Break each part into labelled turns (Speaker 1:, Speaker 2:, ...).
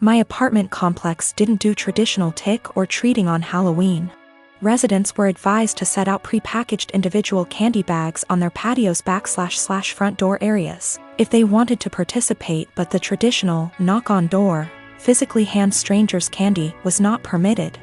Speaker 1: My apartment complex didn't do traditional trick or treating on Halloween. Residents were advised to set out pre-packaged individual candy bags on their patios / front door areas if they wanted to participate, but the traditional knock-on-door, physically hand strangers candy was not permitted.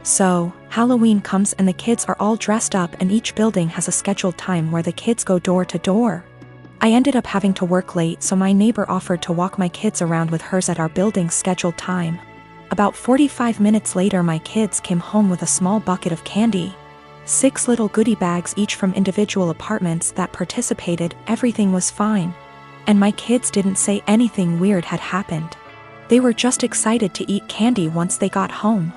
Speaker 1: So, Halloween comes and the kids are all dressed up and each building has a scheduled time where the kids go door to door. I ended up having to work late, so my neighbor offered to walk my kids around with hers at our building's scheduled time. About 45 minutes later, my kids came home with a small bucket of candy. 6 little goodie bags each from individual apartments that participated. Everything was fine. And my kids didn't say anything weird had happened. They were just excited to eat candy once they got home.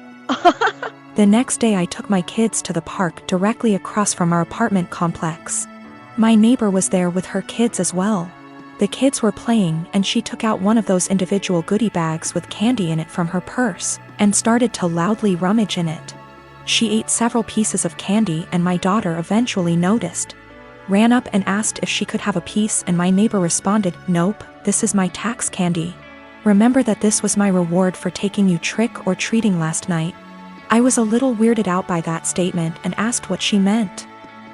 Speaker 1: The next day I took my kids to the park directly across from our apartment complex. My neighbor was there with her kids as well. The kids were playing and she took out one of those individual goodie bags with candy in it from her purse and started to loudly rummage in it. She ate several pieces of candy and my daughter eventually noticed. Ran up and asked if she could have a piece, and my neighbor responded, "Nope, this is my tax candy. Remember that this was my reward for taking you trick or treating last night." I was a little weirded out by that statement and asked what she meant.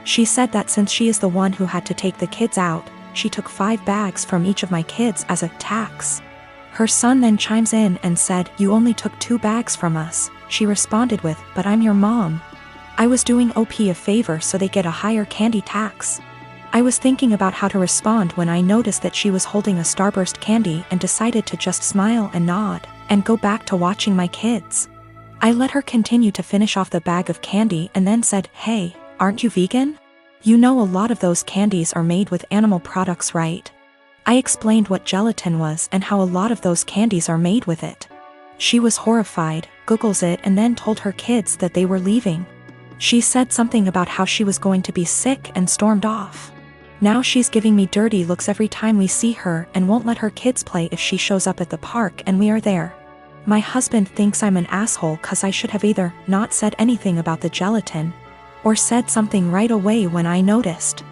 Speaker 1: She said that since she is the one who had to take the kids out, she took 5 bags from each of my kids as a tax. Her son then chimes in and said, "You only took 2 bags from us." She responded with, "But I'm your mom. I was doing OP a favor so they get a higher candy tax." I was thinking about how to respond when I noticed that she was holding a Starburst candy and decided to just smile and nod and go back to watching my kids. I let her continue to finish off the bag of candy and then said, "Hey, aren't you vegan? You know a lot of those candies are made with animal products, right?" I explained what gelatin was and how a lot of those candies are made with it. She was horrified, Googles it, and then told her kids that they were leaving. She said something about how she was going to be sick and stormed off. Now she's giving me dirty looks every time we see her and won't let her kids play if she shows up at the park and we are there. My husband thinks I'm an asshole cause I should have either not said anything about the gelatin or said something right away when I noticed.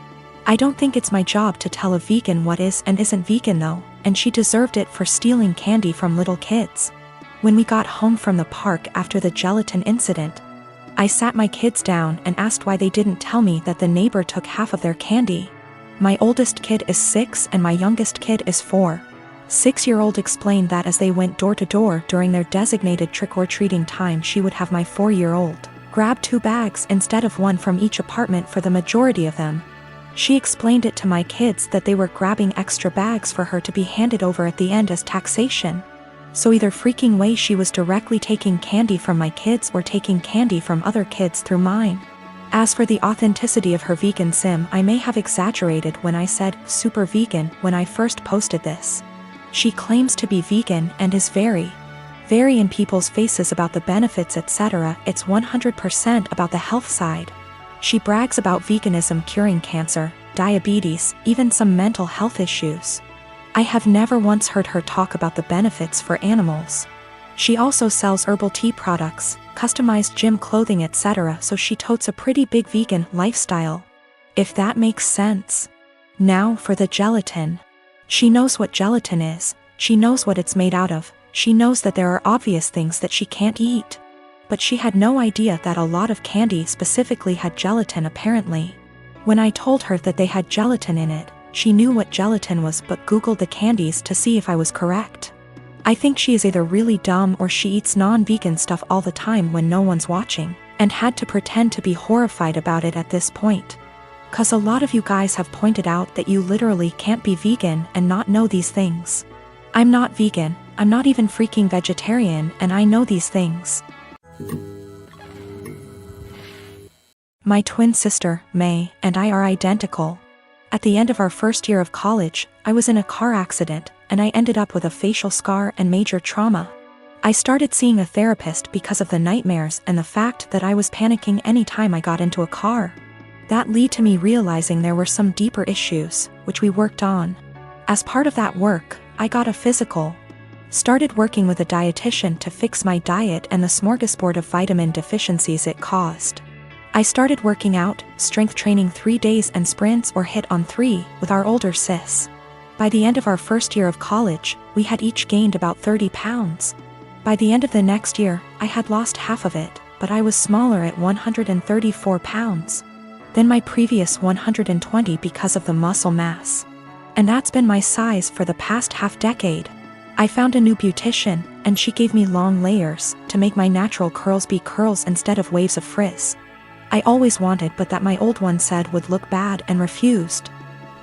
Speaker 1: I don't think it's my job to tell a vegan what is and isn't vegan though, and she deserved it for stealing candy from little kids. When we got home from the park after the gelatin incident, I sat my kids down and asked why they didn't tell me that the neighbor took half of their candy. My oldest kid is 6 and my youngest kid is 4. 6-year-old explained that as they went door to door during their designated trick-or-treating time, she would have my 4-year-old grab 2 bags instead of 1 from each apartment for the majority of them. She explained it to my kids that they were grabbing extra bags for her to be handed over at the end as taxation. So either freaking way she was directly taking candy from my kids or taking candy from other kids through mine. As for the authenticity of her vegan sim, I may have exaggerated when I said super vegan when I first posted this. She claims to be vegan and is very in people's faces about the benefits, etc. It's 100% about the health side. She brags about veganism curing cancer, diabetes, even some mental health issues. I have never once heard her talk about the benefits for animals. She also sells herbal tea products, customized gym clothing, etc., so she totes a pretty big vegan lifestyle. If that makes sense. Now for the gelatin. She knows what gelatin is, she knows what it's made out of, she knows that there are obvious things that she can't eat. But she had no idea that a lot of candy specifically had gelatin apparently. When I told her that they had gelatin in it, she knew what gelatin was but Googled the candies to see if I was correct. I think she is either really dumb or she eats non-vegan stuff all the time when no one's watching, and had to pretend to be horrified about it at this point. Cause a lot of you guys have pointed out that you literally can't be vegan and not know these things. I'm not vegan, I'm not even freaking vegetarian, and I know these things. My twin sister, May, and I are identical. At the end of our first year of college, I was in a car accident, and I ended up with a facial scar and major trauma. I started seeing a therapist because of the nightmares and the fact that I was panicking any time I got into a car. That led to me realizing there were some deeper issues, which we worked on. As part of that work, I got a physical. Started working with a dietitian to fix my diet and the smorgasbord of vitamin deficiencies it caused. I started working out, strength training 3 days and sprints or hit on 3 with our older sis. By the end of our first year of college, we had each gained about 30 pounds. By the end of the next year, I had lost half of it, but I was smaller at 134 pounds than my previous 120 because of the muscle mass. And that's been my size for the past half-decade. I found a new beautician, and she gave me long layers to make my natural curls be curls instead of waves of frizz. I always wanted but that my old one said would look bad and refused.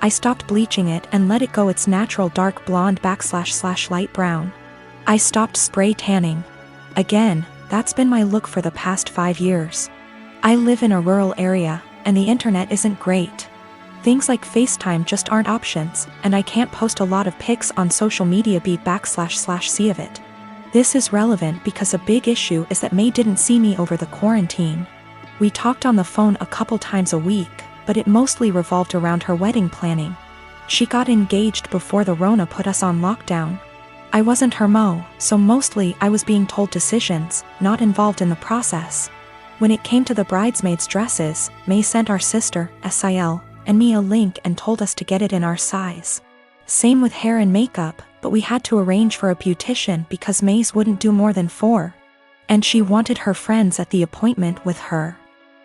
Speaker 1: I stopped bleaching it and let it go its natural dark blonde / light brown. I stopped spray tanning. Again, that's been my look for the past 5 years. I live in a rural area, and the internet isn't great. Things like FaceTime just aren't options, and I can't post a lot of pics on social media / see of it. This is relevant because a big issue is that May didn't see me over the quarantine. We talked on the phone a couple times a week, but it mostly revolved around her wedding planning. She got engaged before the Rona put us on lockdown. I wasn't her mo, so mostly I was being told decisions, not involved in the process. When it came to the bridesmaids' dresses, May sent our sister, Sil, and me a link and told us to get it in our size. Same with hair and makeup, but we had to arrange for a beautician because May's wouldn't do more than 4. And she wanted her friends at the appointment with her.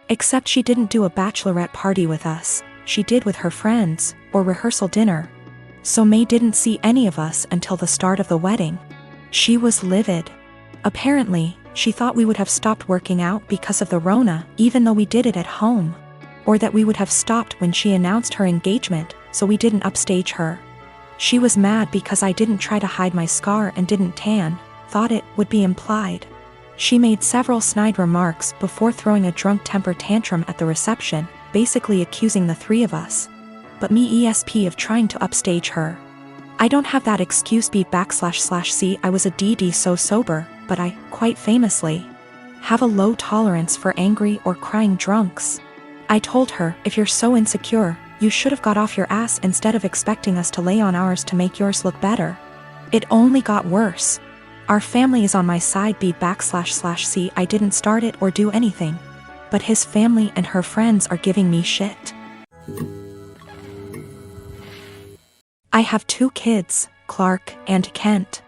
Speaker 1: Except she didn't do a bachelorette party with us, she did with her friends, or rehearsal dinner. So May didn't see any of us until the start of the wedding. She was livid. Apparently, she thought we would have stopped working out because of the Rona, even though we did it at home. Or that we would have stopped when she announced her engagement, so we didn't upstage her. She was mad because I didn't try to hide my scar and didn't tan, thought it would be implied. She made several snide remarks before throwing a drunk temper tantrum at the reception, basically accusing the 3 of us. But me ESP of trying to upstage her. I don't have that excuse be / see I was a DD so sober, but I, quite famously, have a low tolerance for angry or crying drunks. I told her, if you're so insecure, you should have got off your ass instead of expecting us to lay on ours to make yours look better. It only got worse. Our family is on my side be / see I didn't start it or do anything. But his family and her friends are giving me shit. I have 2 kids, Clark and Kent.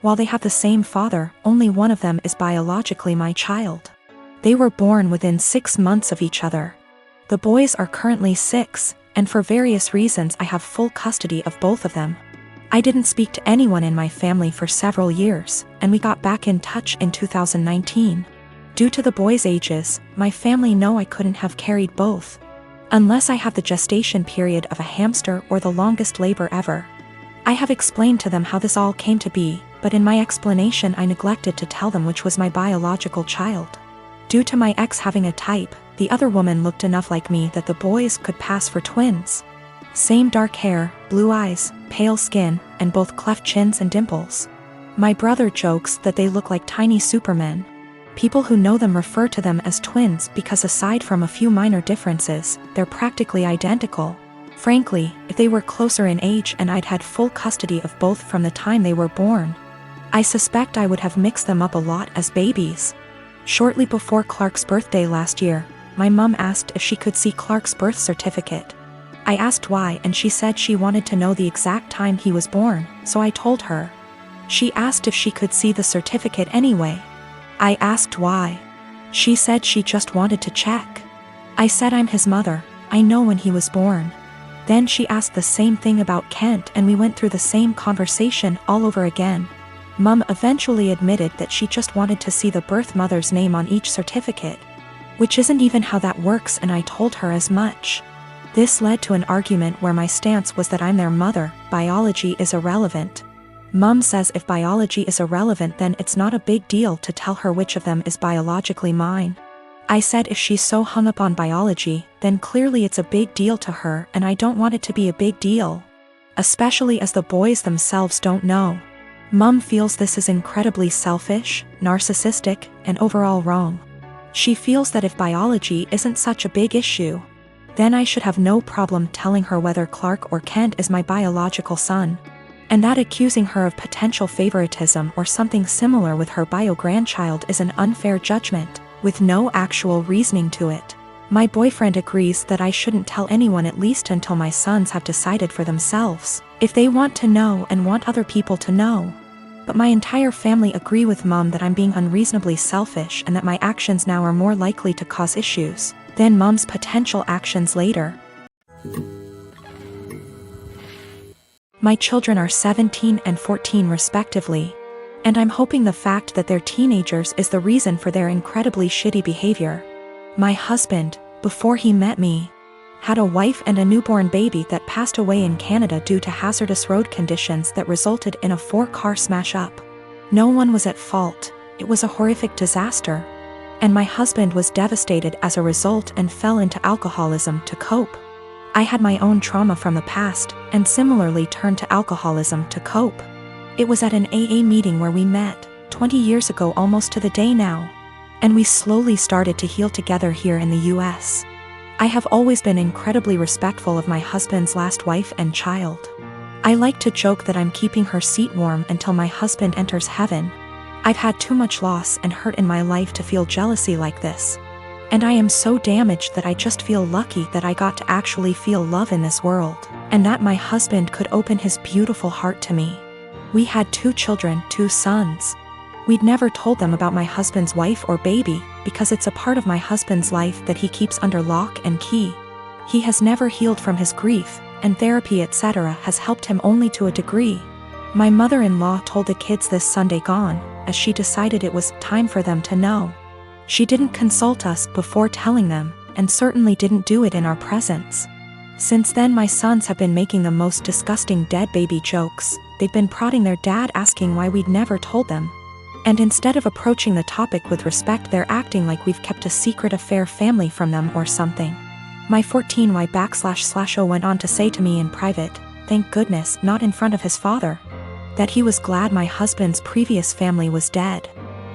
Speaker 1: While they have the same father, only one of them is biologically my child. They were born within 6 months of each other. The boys are currently 6, and for various reasons I have full custody of both of them. I didn't speak to anyone in my family for several years, and we got back in touch in 2019. Due to the boys' ages, my family know I couldn't have carried both. Unless I have the gestation period of a hamster or the longest labor ever. I have explained to them how this all came to be, but in my explanation I neglected to tell them which was my biological child. Due to my ex having a type, the other woman looked enough like me that the boys could pass for twins. Same dark hair, blue eyes, pale skin, and both cleft chins and dimples. My brother jokes that they look like tiny supermen. People who know them refer to them as twins because aside from a few minor differences, they're practically identical. Frankly, if they were closer in age and I'd had full custody of both from the time they were born, I suspect I would have mixed them up a lot as babies. Shortly before Clark's birthday last year, my mum asked if she could see Clark's birth certificate. I asked why and she said she wanted to know the exact time he was born, so I told her. She asked if she could see the certificate anyway. I asked why. She said she just wanted to check. I said I'm his mother, I know when he was born. Then she asked the same thing about Kent and we went through the same conversation all over again. Mum eventually admitted that she just wanted to see the birth mother's name on each certificate. Which isn't even how that works and I told her as much. This led to an argument where my stance was that I'm their mother, biology is irrelevant. Mum says if biology is irrelevant then it's not a big deal to tell her which of them is biologically mine. I said if she's so hung up on biology, then clearly it's a big deal to her and I don't want it to be a big deal. Especially as the boys themselves don't know. Mum feels this is incredibly selfish, narcissistic, and overall wrong. She feels that if biology isn't such a big issue, then I should have no problem telling her whether Clark or Kent is my biological son. And that accusing her of potential favoritism or something similar with her bio-grandchild is an unfair judgment, with no actual reasoning to it. My boyfriend agrees that I shouldn't tell anyone at least until my sons have decided for themselves, if they want to know and want other people to know. But my entire family agree with Mom that I'm being unreasonably selfish and that my actions now are more likely to cause issues than Mom's potential actions later. My children are 17 and 14 respectively, and I'm hoping the fact that they're teenagers is the reason for their incredibly shitty behavior. My husband, before he met me, had a wife and a newborn baby that passed away in Canada due to hazardous road conditions that resulted in a 4-car smash-up. No one was at fault, it was a horrific disaster. And my husband was devastated as a result and fell into alcoholism to cope. I had my own trauma from the past, and similarly turned to alcoholism to cope. It was at an AA meeting where we met, 20 years ago almost to the day now. And we slowly started to heal together here in the US. I have always been incredibly respectful of my husband's last wife and child. I like to joke that I'm keeping her seat warm until my husband enters heaven. I've had too much loss and hurt in my life to feel jealousy like this. And I am so damaged that I just feel lucky that I got to actually feel love in this world, and that my husband could open his beautiful heart to me. We had 2 children, 2 sons. We'd never told them about my husband's wife or baby, because it's a part of my husband's life that he keeps under lock and key. He has never healed from his grief, and therapy etc. has helped him only to a degree. My mother-in-law told the kids this Sunday gone, as she decided it was time for them to know. She didn't consult us before telling them, and certainly didn't do it in our presence. Since then my sons have been making the most disgusting dead baby jokes. They've been prodding their dad asking why we'd never told them. And instead of approaching the topic with respect, they're acting like we've kept a secret affair family from them or something. My 14Y//0 went on to say to me in private, thank goodness, not in front of his father, that he was glad my husband's previous family was dead.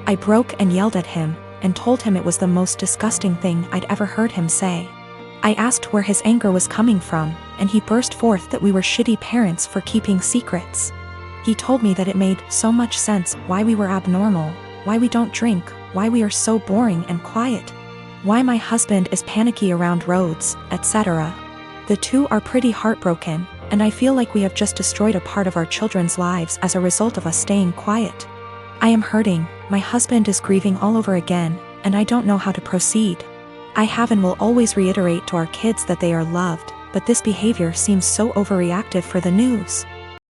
Speaker 1: I broke and yelled at him, and told him it was the most disgusting thing I'd ever heard him say. I asked where his anger was coming from, and he burst forth that we were shitty parents for keeping secrets. He told me that it made so much sense why we were abnormal, why we don't drink, why we are so boring and quiet, why my husband is panicky around roads, etc. The 2 are pretty heartbroken, and I feel like we have just destroyed a part of our children's lives as a result of us staying quiet. I am hurting, my husband is grieving all over again, and I don't know how to proceed. I have and will always reiterate to our kids that they are loved, but this behavior seems so overreactive for the news.